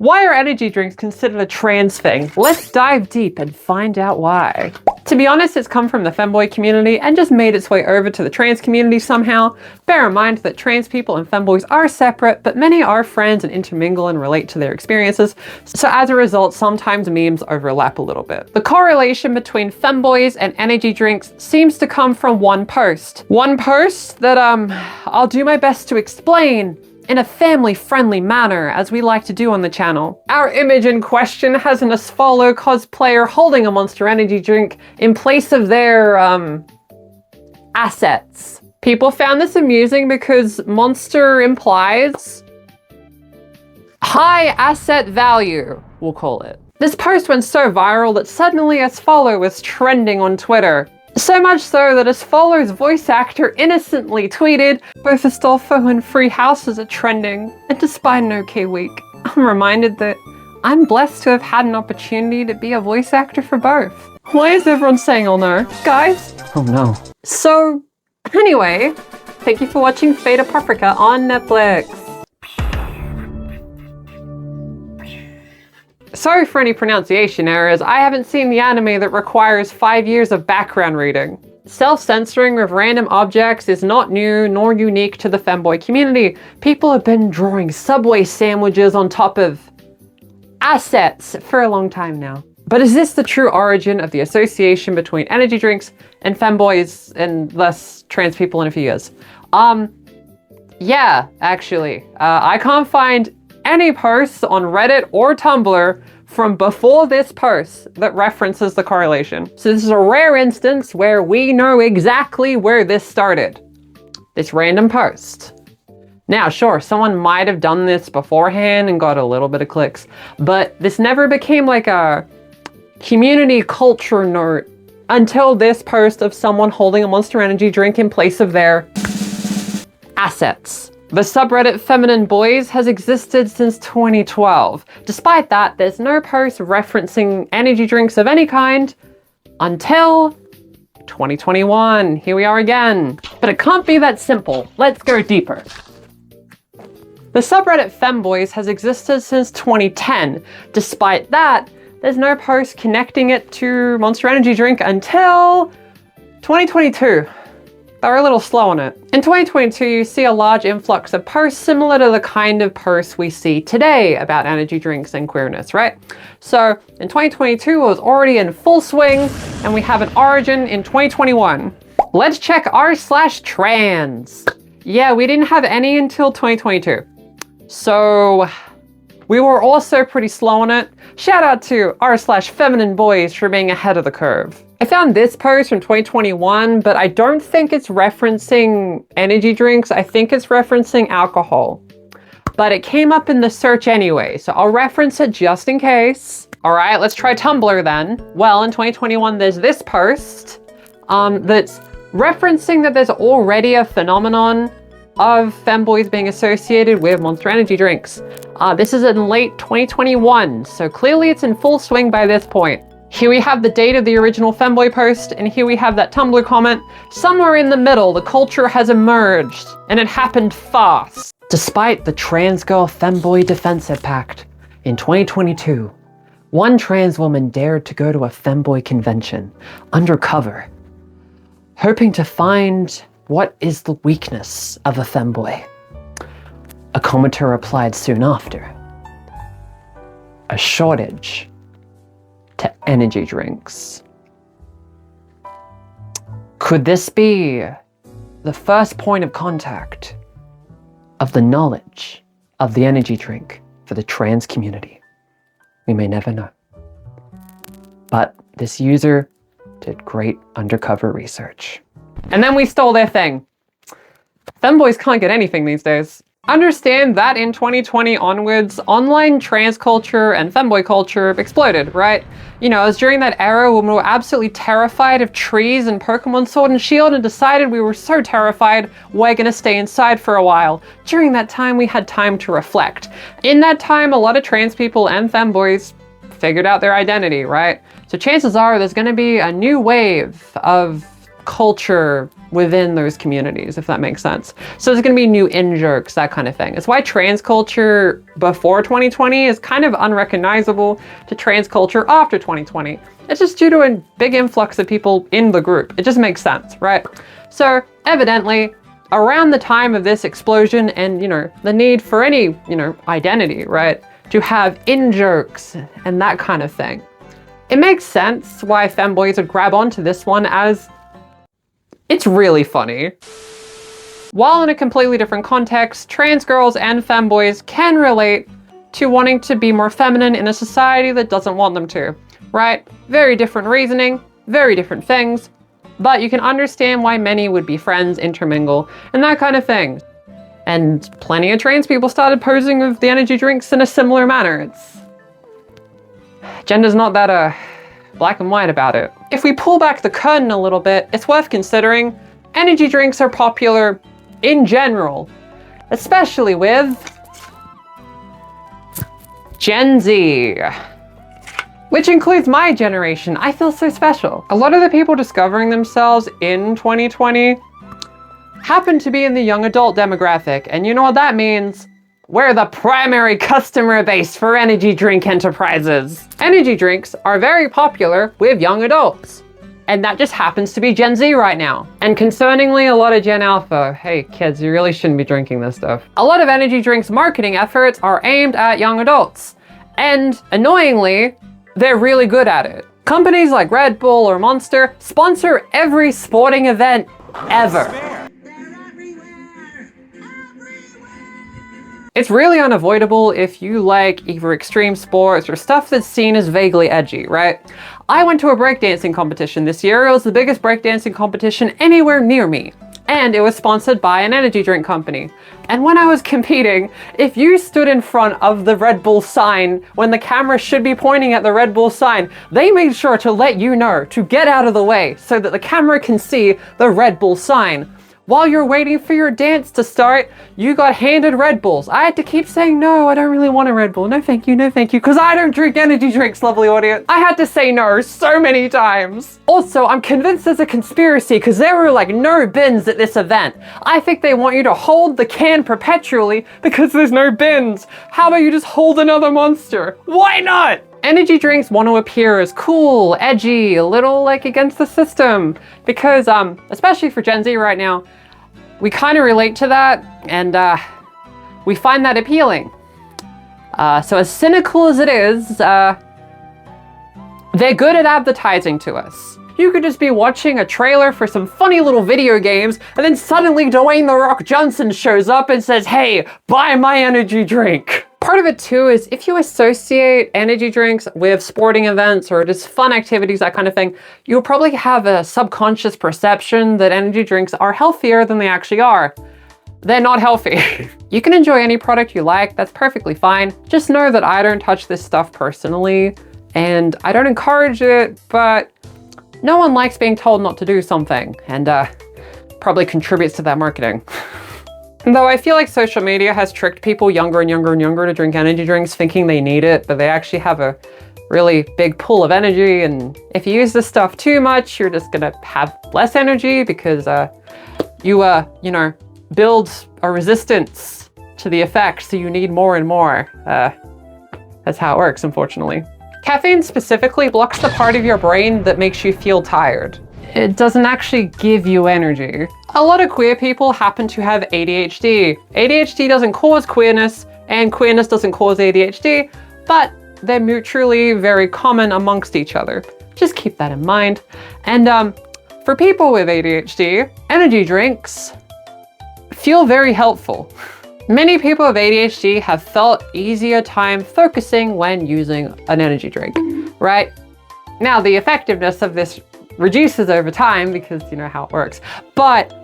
Why are energy drinks considered a trans thing? Let's dive deep and find out why. To be honest, it's come from the femboy community and just made its way over to the trans community somehow. Bear in mind that trans people and femboys are separate, but many are friends and intermingle and relate to their experiences. So as a result, sometimes memes overlap a little bit. The correlation between femboys and energy drinks seems to come from one post. One post that I'll do my best to explain in a family-friendly manner, as we like to do on the channel. Our image in question has an Asfollow cosplayer holding a Monster Energy drink in place of their, assets. People found this amusing because Monster implies high asset value, we'll call it. This post went so viral that suddenly Asfollow was trending on Twitter. So much so that Asfollow's voice actor innocently tweeted, "Both Astolfo and Free Houses are trending, and despite an okay week, I'm reminded that I'm blessed to have had an opportunity to be a voice actor for both." Why is everyone saying oh no? Guys? Oh no. So, anyway, thank you for watching Fate of Paprika on Netflix. Sorry for any pronunciation errors, I haven't seen the anime that requires 5 years of background reading. Self-censoring with random objects is not new nor unique to the femboy community. People have been drawing Subway sandwiches on top of assets for a long time now. But is this the true origin of the association between energy drinks and femboys and thus trans people in a few years? Yeah, actually. I can't find any posts on Reddit or Tumblr from before this post that references the correlation. So this is a rare instance where we know exactly where this started. This random post. Now, sure, someone might have done this beforehand and got a little bit of clicks, but this never became like a community culture note until this post of someone holding a Monster Energy drink in place of their assets. The subreddit Feminine Boys has existed since 2012. Despite that, there's no post referencing energy drinks of any kind until 2021. Here we are again. But it can't be that simple. Let's go deeper. The subreddit Femboys has existed since 2010. Despite that, there's no post connecting it to Monster Energy drink until 2022. They're a little slow on it. In 2022, you see a large influx of posts similar to the kind of posts we see today about energy drinks and queerness, right? So in 2022, it was already in full swing, and we have an origin in 2021. Let's check r/trans. Yeah, we didn't have any until 2022. So we were also pretty slow on it. Shout out to r/feminine boys for being ahead of the curve. I found this post from 2021, but I don't think it's referencing energy drinks. I think it's referencing alcohol. But it came up in the search anyway, so I'll reference it just in case. All right, let's try Tumblr then. Well, in 2021, there's this post that's referencing that there's already a phenomenon of femboys being associated with Monster Energy drinks. This is in late 2021, so clearly it's in full swing by this point. Here we have the date of the original femboy post, and here we have that Tumblr comment. Somewhere in the middle, the culture has emerged, and it happened fast. Despite the Trans Girl Femboy Defensive Pact, in 2022, one trans woman dared to go to a femboy convention, undercover, hoping to find what is the weakness of a femboy. A commenter replied soon after, a shortage to energy drinks. Could this be the first point of contact of the knowledge of the energy drink for the trans community? We may never know. But this user did great undercover research. And then we stole their thing. Femboys can't get anything these days. Understand that in 2020 onwards, online trans culture and femboy culture exploded, right? You know, it was during that era when we were absolutely terrified of trees and Pokemon Sword and Shield and decided we were so terrified, we're gonna stay inside for a while. During that time, we had time to reflect. In that time, a lot of trans people and femboys figured out their identity, right? So chances are there's gonna be a new wave of culture within those communities, if that makes sense. So there's gonna be new in-jokes, that kind of thing. It's why trans culture before 2020 is kind of unrecognizable to trans culture after 2020. It's just due to a big influx of people in the group. It just makes sense, right? So evidently, around the time of this explosion and, the need for any, identity, right? To have in-jokes and that kind of thing. It makes sense why femboys would grab onto this one, as it's really funny. While in a completely different context, trans girls and femboys can relate to wanting to be more feminine in a society that doesn't want them to, right? Very different reasoning, very different things, but you can understand why many would be friends, intermingle, and that kind of thing. And plenty of trans people started posing with the energy drinks in a similar manner. Gender's not that black and white about it. If we pull back the curtain a little bit, it's worth considering energy drinks are popular in general, especially with Gen Z, which includes my generation. I feel so special. A lot of the people discovering themselves in 2020 happen to be in the young adult demographic, and you know what that means? We're the primary customer base for energy drink enterprises. Energy drinks are very popular with young adults, and that just happens to be Gen Z right now. And concerningly, a lot of Gen Alpha. Hey kids, you really shouldn't be drinking this stuff. A lot of energy drinks marketing efforts are aimed at young adults, and annoyingly, they're really good at it. Companies like Red Bull or Monster sponsor every sporting event ever. It's really unavoidable if you like either extreme sports or stuff that's seen as vaguely edgy, right? I went to a breakdancing competition this year. It was the biggest breakdancing competition anywhere near me, and it was sponsored by an energy drink company. And when I was competing, if you stood in front of the Red Bull sign when the camera should be pointing at the Red Bull sign, they made sure to let you know to get out of the way so that the camera can see the Red Bull sign. While you're waiting for your dance to start, you got handed Red Bulls. I had to keep saying, no, I don't really want a Red Bull. No, thank you, because I don't drink energy drinks, lovely audience. I had to say no so many times. Also, I'm convinced there's a conspiracy because there were like no bins at this event. I think they want you to hold the can perpetually because there's no bins. How about you just hold another Monster? Why not? Energy drinks want to appear as cool, edgy, a little like against the system, because especially for Gen Z right now, we kind of relate to that, and we find that appealing. So as cynical as it is, they're good at advertising to us. You could just be watching a trailer for some funny little video games, and then suddenly Dwayne "The Rock" Johnson shows up and says, hey, buy my energy drink. Part of it too is if you associate energy drinks with sporting events or just fun activities, that kind of thing, you'll probably have a subconscious perception that energy drinks are healthier than they actually are. They're not healthy. You can enjoy any product you like, that's perfectly fine. Just know that I don't touch this stuff personally, and I don't encourage it, but no one likes being told not to do something, and probably contributes to that marketing. Though I feel like social media has tricked people younger and younger and younger to drink energy drinks thinking they need it, but they actually have a really big pool of energy, and if you use this stuff too much, you're just gonna have less energy because you build a resistance to the effect, so you need more and more. That's how it works, unfortunately. Caffeine specifically blocks the part of your brain that makes you feel tired. It doesn't actually give you energy. A lot of queer people happen to have ADHD. ADHD doesn't cause queerness, and queerness doesn't cause ADHD, but they're mutually very common amongst each other. Just keep that in mind. And for people with ADHD, energy drinks feel very helpful. Many people with ADHD have felt easier time focusing when using an energy drink, right? Now, the effectiveness of this reduces over time because you know how it works, but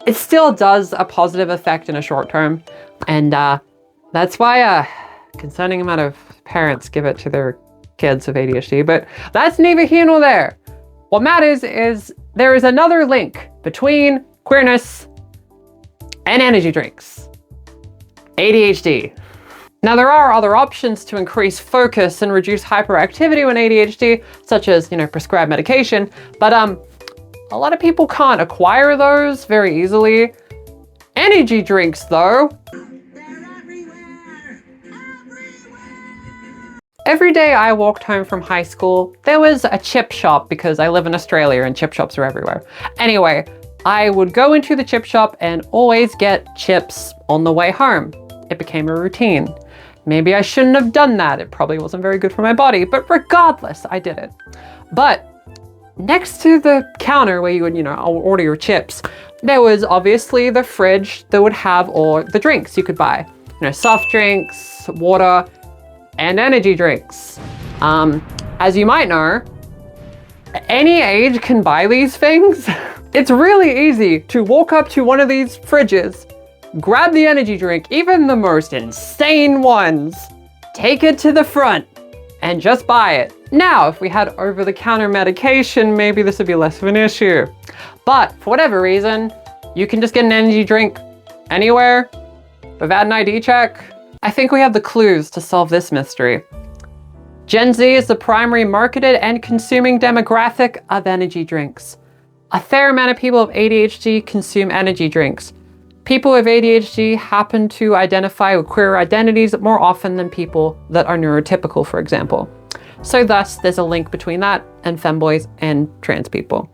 it still does a positive effect in a short term. And that's why a concerning amount of parents give it to their kids with ADHD, but that's neither here nor there. What matters is there is another link between queerness and energy drinks: ADHD. Now, there are other options to increase focus and reduce hyperactivity when ADHD, such as, prescribed medication, but A lot of people can't acquire those very easily. Energy drinks though. Every day I walked home from high school, there was a chip shop because I live in Australia and chip shops are everywhere. Anyway, I would go into the chip shop and always get chips on the way home. It became a routine. Maybe I shouldn't have done that. It probably wasn't very good for my body, but regardless, I did it. But next to the counter where you would, order your chips, there was obviously the fridge that would have all the drinks you could buy. Soft drinks, water, and energy drinks. As you might know, any age can buy these things. It's really easy to walk up to one of these fridges, grab the energy drink, even the most insane ones, take it to the front, and just buy it. Now, if we had over-the-counter medication, maybe this would be less of an issue. But for whatever reason, you can just get an energy drink anywhere without an ID check. I think we have the clues to solve this mystery. Gen Z is the primary marketed and consuming demographic of energy drinks. A fair amount of people with ADHD consume energy drinks. People with ADHD happen to identify with queer identities more often than people that are neurotypical, for example. So thus, there's a link between that and femboys and trans people.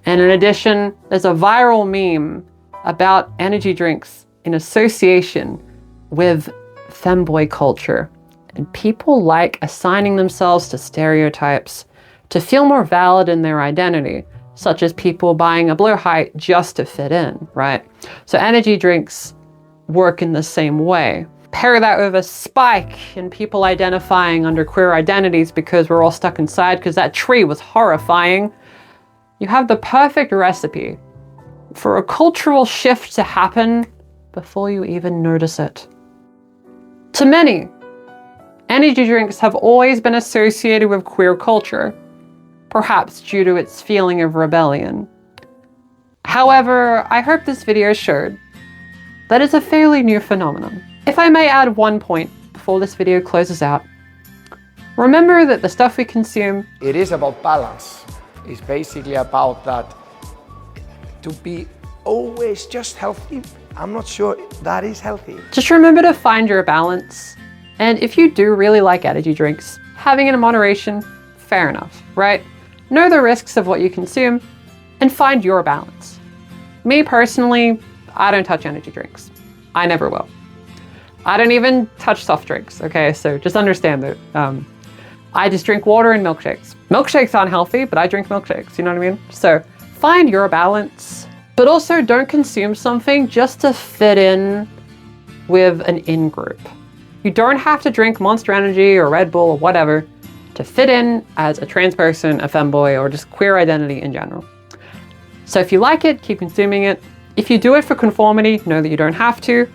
And in addition, there's a viral meme about energy drinks in association with femboy culture. And people like assigning themselves to stereotypes to feel more valid in their identity, such as people buying a blue height just to fit in, right? So energy drinks work in the same way. Pair that with a spike in people identifying under queer identities because we're all stuck inside because that tree was horrifying. You have the perfect recipe for a cultural shift to happen before you even notice it. To many, energy drinks have always been associated with queer culture, perhaps due to its feeling of rebellion. However, I hope this video showed that it's a fairly new phenomenon. If I may add one point before this video closes out, remember that the stuff we consume... It is about balance. It's basically about that to be always just healthy. I'm not sure that is healthy. Just remember to find your balance. And if you do really like energy drinks, having it in moderation, fair enough, right? Know the risks of what you consume and find your balance. Me personally, I don't touch energy drinks. I never will. I don't even touch soft drinks, okay? So just understand that I just drink water and milkshakes. Milkshakes aren't healthy, but I drink milkshakes, you know what I mean? So find your balance, but also don't consume something just to fit in with an in-group. You don't have to drink Monster Energy or Red Bull or whatever to fit in as a trans person, a femboy, or just queer identity in general. So if you like it, keep consuming it. If you do it for conformity, know that you don't have to.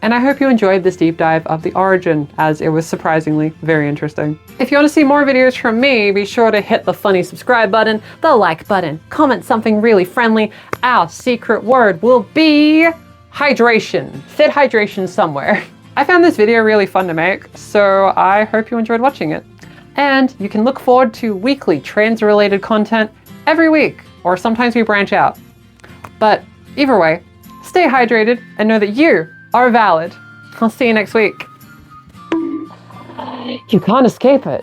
And I hope you enjoyed this deep dive of the origin, as it was surprisingly very interesting. If you want to see more videos from me, be sure to hit the funny subscribe button, the like button, comment something really friendly. Our secret word will be hydration. Fit hydration somewhere. I found this video really fun to make, so I hope you enjoyed watching it. And you can look forward to weekly trans-related content every week, or sometimes we branch out. But either way, stay hydrated and know that you are valid. I'll see you next week. You can't escape it.